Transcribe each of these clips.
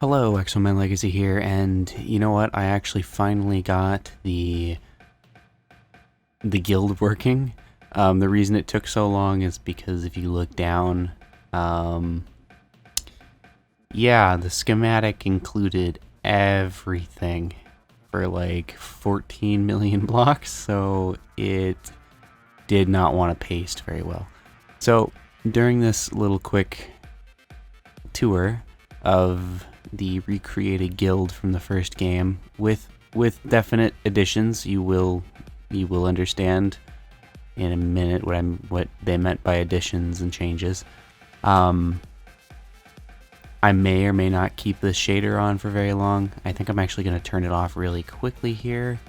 Hello, Exoman Legacy here, and you know what? I actually finally got the guild working. The reason it took so long is because if you look down, yeah, the schematic included everything for like 14 million blocks, so it did not want to paste very well. So during this little quick tour of the recreated guild from the first game with definite additions, you will understand in a minute what they meant by additions and changes. I may or may not keep this shader on for very long. I think I'm actually going to turn it off really quickly here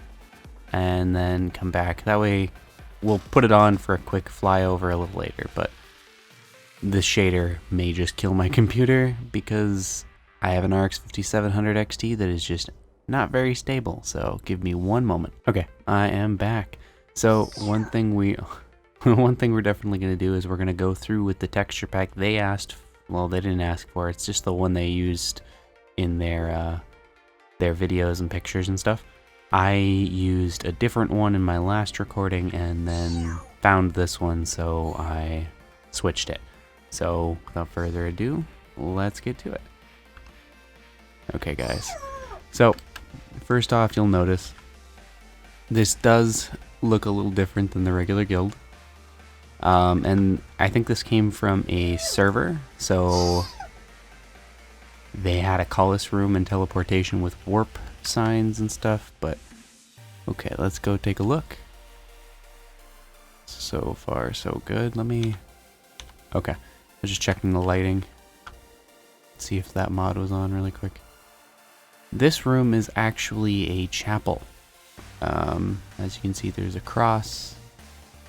and then come back. That way we'll put it on for a quick flyover a little later, but the shader may just kill my computer because I have an RX 5700 XT that is just not very stable, so give me one moment. Okay, I am back. So one thing we're definitely going to do is we're going to go through with the texture pack they asked. Well, they didn't ask for it. It's just the one they used in their videos and pictures and stuff. I used a different one in my last recording and then found this one, so I switched it. So without further ado, let's get to it. Okay, guys. So first off, you'll notice this does look a little different than the regular guild. And I think this came from a server, so they had a Colossus room and teleportation with warp signs and stuff, but okay, let's go take a look. So far, so good. Okay, I was just checking the lighting. Let's see if that mod was on really quick. This room is actually a chapel. As you can see, there's a cross,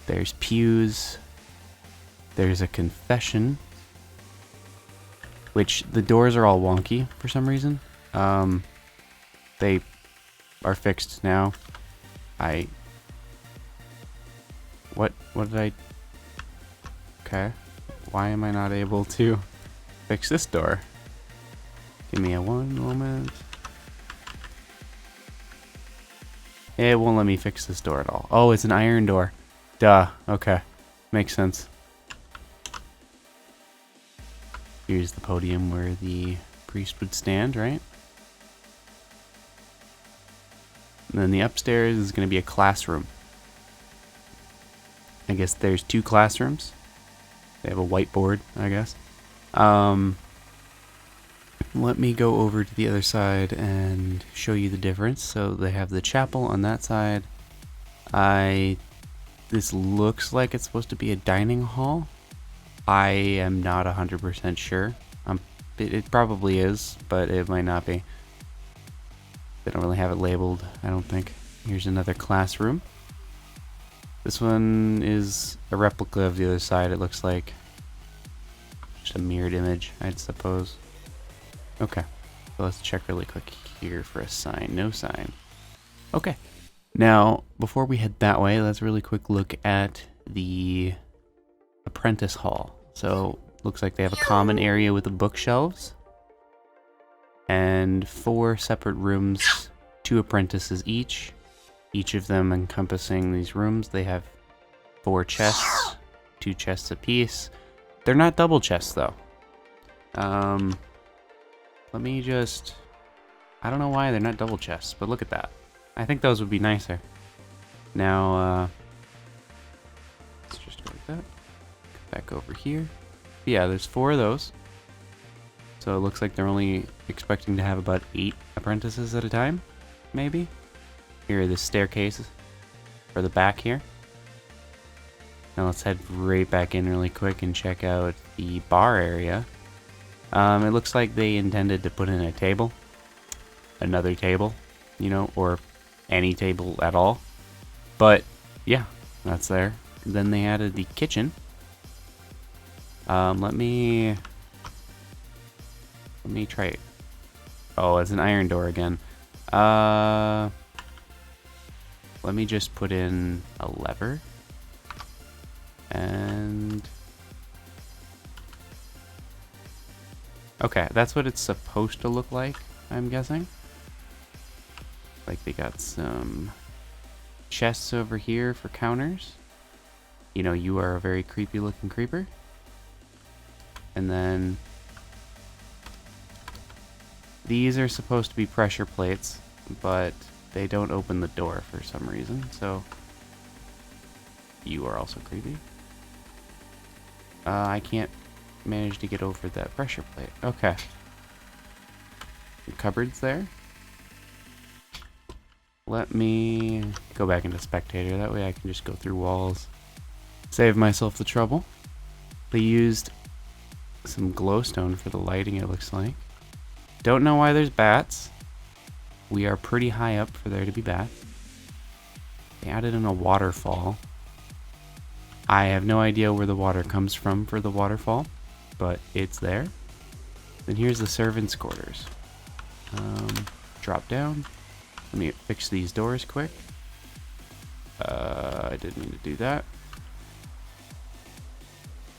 there's pews, there's a confession, which the doors are all wonky for some reason. They are fixed now. What did I... Okay, why am I not able to fix this door? Give me one moment. It won't let me fix this door at all. Oh, it's an iron door. Duh. Okay. Makes sense. Here's the podium where the priest would stand, right? And then the upstairs is going to be a classroom. I guess there's two classrooms. They have a whiteboard, I guess. Let me go over to the other side and show you the difference. So they have the chapel on that side. This looks like it's supposed to be a dining hall. I am not 100% sure. It probably is, but it might not be. They don't really have it labeled, I don't think. Here's another classroom. This one is a replica of the other side, it looks like. Just a mirrored image, I'd suppose. Okay, so let's check really quick here for a sign. No sign. Okay. Now, before we head that way, let's really quick look at the Prentice Hall. So, looks like they have a common area with the bookshelves. And 4 separate rooms, 2 apprentices each. Each of them encompassing these rooms. They have 4 chests, 2 chests apiece. They're not double chests, though. Let me just... I don't know why they're not double chests, but look at that. I think those would be nicer. Now, let's just go like that. Back over here. Yeah, there's 4 of those. So it looks like they're only expecting to have about 8 apprentices at a time, maybe? Here are the staircases for the back here. Now let's head right back in really quick and check out the bar area. It looks like they intended to put in a table. Another table, you know, or any table at all. But, yeah, that's there. Then they added the kitchen. Let me try it. Oh, it's an iron door again. Let me just put in a lever. And... Okay, that's what it's supposed to look like, I'm guessing. Like they got some chests over here for counters. You know, you are a very creepy looking creeper. And then these are supposed to be pressure plates, but they don't open the door for some reason, so you are also creepy. I can't manage to get over that pressure plate. Okay. Cupboards there. Let me go back into spectator, that way I can just go through walls. Save myself the trouble. They used some glowstone for the lighting, it looks like. Don't know why there's bats. We are pretty high up for there to be bats. They added in a waterfall. I have no idea where the water comes from for the waterfall, but it's there. Then here's the servants' quarters. Drop down. Let me fix these doors quick. I didn't mean to do that.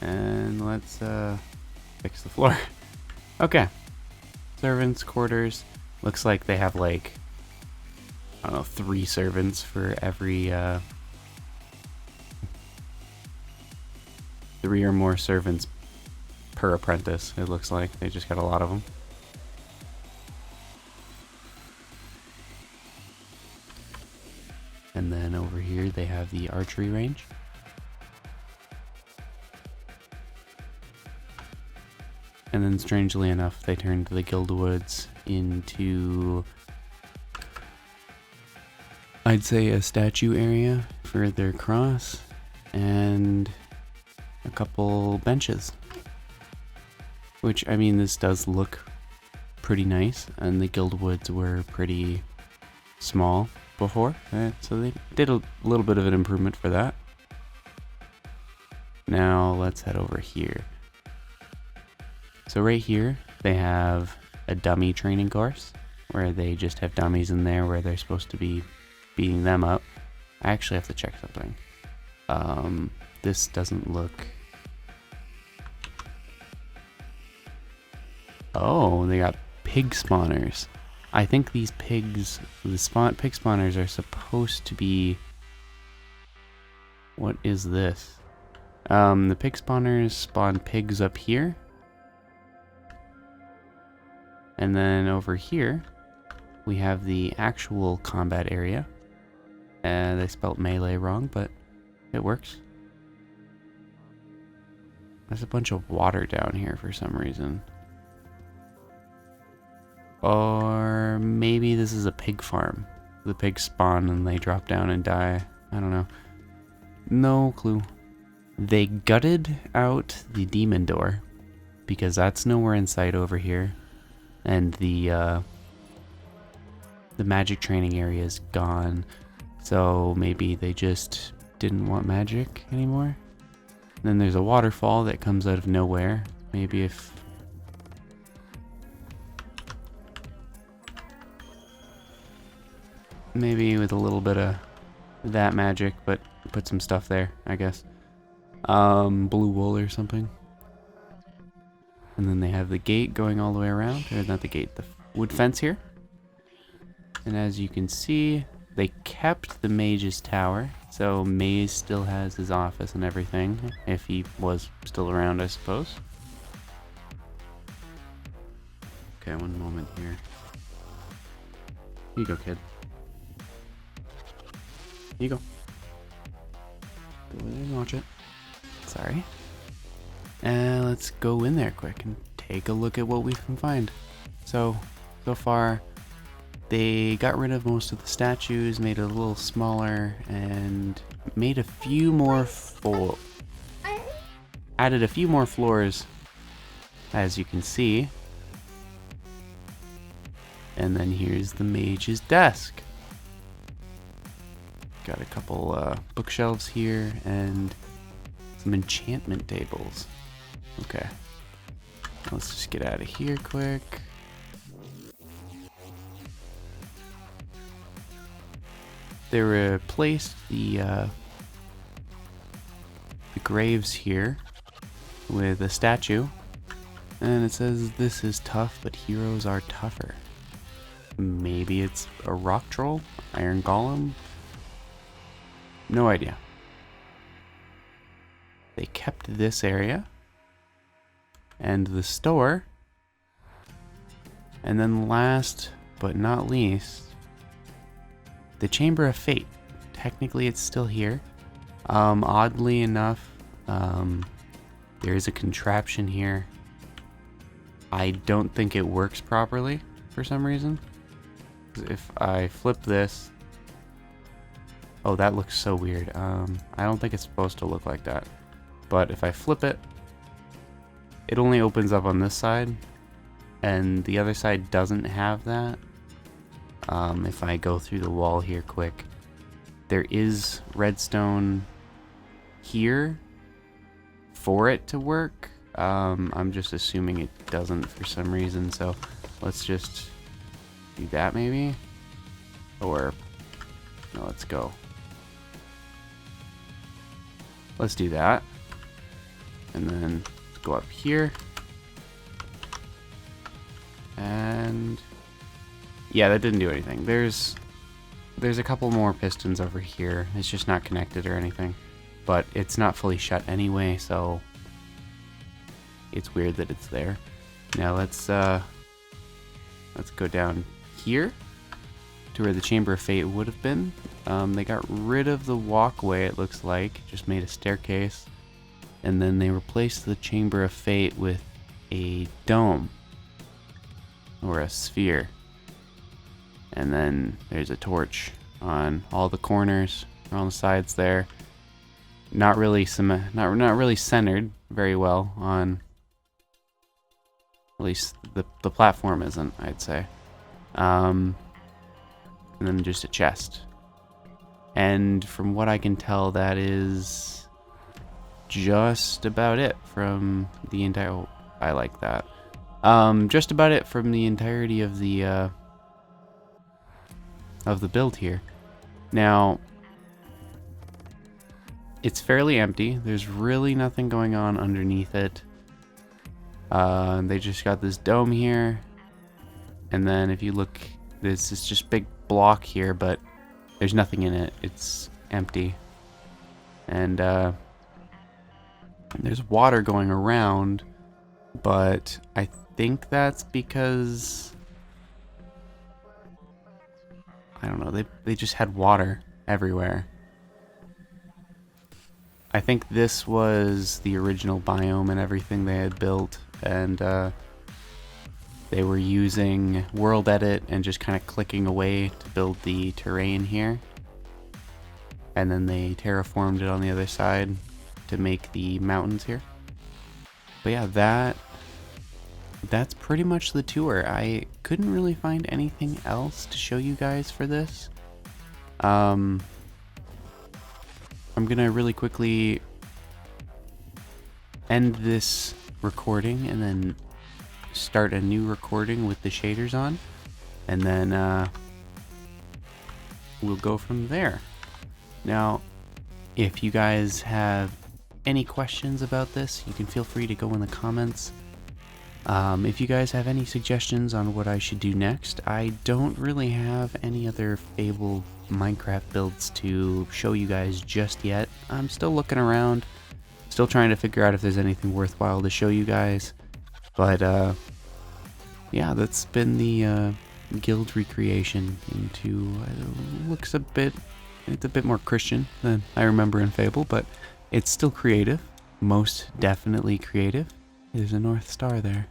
And let's fix the floor. Okay. Servants' quarters. Looks like they have like, I don't know, 3 servants for every 3 or more servants per apprentice, it looks like. They just got a lot of them. And then over here they have the archery range. And then strangely enough, they turned the Guildwoods into, I'd say, a statue area for their cross and a couple benches. Which, I mean, this does look pretty nice, and the Guildwoods were pretty small before, so they did a little bit of an improvement for that. Now let's head over here. So right here, they have a dummy training course, where they just have dummies in there where they're supposed to be beating them up. I actually have to check something. This doesn't look... Oh, they got pig spawners. I think these pigs, the pig spawners are supposed to be... What is this? The pig spawners spawn pigs up here. And then over here, we have the actual combat area. They spelt melee wrong, but it works. There's a bunch of water down here for some reason. Or maybe this is a pig farm. The pigs spawn and they drop down and die. I don't know. No clue. They gutted out the demon door because that's nowhere in sight over here. And the magic training area is gone. So maybe they just didn't want magic anymore. And then there's a waterfall that comes out of nowhere. Maybe if... Maybe with a little bit of that magic, but put some stuff there, I guess. Blue wool or something. And then they have the gate going all the way around. Or not the gate, the wood fence here. And as you can see, they kept the mage's tower. So Maze still has his office and everything. If he was still around, I suppose. Okay, one moment here. Here you go, kid. Here you go. Go in there and watch it. Sorry. And let's go in there quick and take a look at what we can find. So far, they got rid of most of the statues, made it a little smaller, and made a few more added a few more floors, as you can see. And then here's the mage's desk. Got a couple bookshelves here and some enchantment tables. Okay, let's just get out of here quick. They replaced the graves here with a statue, And it says this is tough, but heroes are tougher. Maybe it's a rock troll? Iron golem? No idea. They kept this area. And the store. And then last but not least, the Chamber of Fate. Technically it's still here. Oddly enough, there is a contraption here. I don't think it works properly for some reason. If I flip this... Oh, that looks so weird. I don't think it's supposed to look like that. But if I flip it, it only opens up on this side. And the other side doesn't have that. If I go through the wall here quick, there is redstone here for it to work. I'm just assuming it doesn't for some reason, so let's just do that maybe. Or no, let's go. Let's do that. And then go up here. And yeah, that didn't do anything. There's a couple more pistons over here. It's just not connected or anything. But it's not fully shut anyway, so it's weird that it's there. Now let's go down here to where the Chamber of Fate would have been. They got rid of the walkway, it looks like, just made a staircase. And then they replaced the Chamber of Fate with a dome. Or a sphere. And then there's a torch on all the corners, on the sides there. Not really centered very well on, at least the platform isn't, I'd say. And then just a chest. And from what I can tell, that is just about it from the entire... Oh, I like that. Just about it from the entirety of the build here. Now, it's fairly empty. There's really nothing going on underneath it. They just got this dome here. And then if you look, there's this just big block here, but there's nothing in it. It's empty. And there's water going around, but I think that's because... I don't know, they just had water everywhere. I think this was the original biome and everything they had built, and they were using World Edit and just kind of clicking away to build the terrain here. And then they terraformed it on the other side to make the mountains here. But yeah, that's pretty much the tour. I couldn't really find anything else to show you guys for this. I'm gonna really quickly end this recording and then start a new recording with the shaders on, and then we'll go from there. Now, if you guys have any questions about this, you can feel free to go in the comments. If you guys have any suggestions on what I should do next, I don't really have any other Fable Minecraft builds to show you guys just yet. I'm still looking around, still trying to figure out if there's anything worthwhile to show you guys. But yeah, that's been the guild recreation into it's a bit more Christian than I remember in Fable, but it's still creative, most definitely creative. There's a North Star there.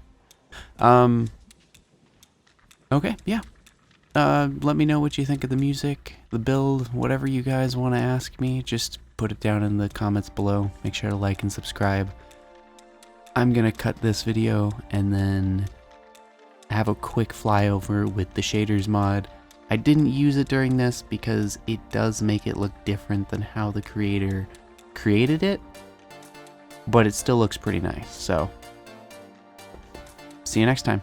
Okay, yeah. Let me know what you think of the music, the build, whatever you guys want to ask me. Just put it down in the comments below. Make sure to like and subscribe. I'm gonna cut this video and then have a quick flyover with the shaders mod. I didn't use it during this because it does make it look different than how the creator created it, but it still looks pretty nice. So see you next time.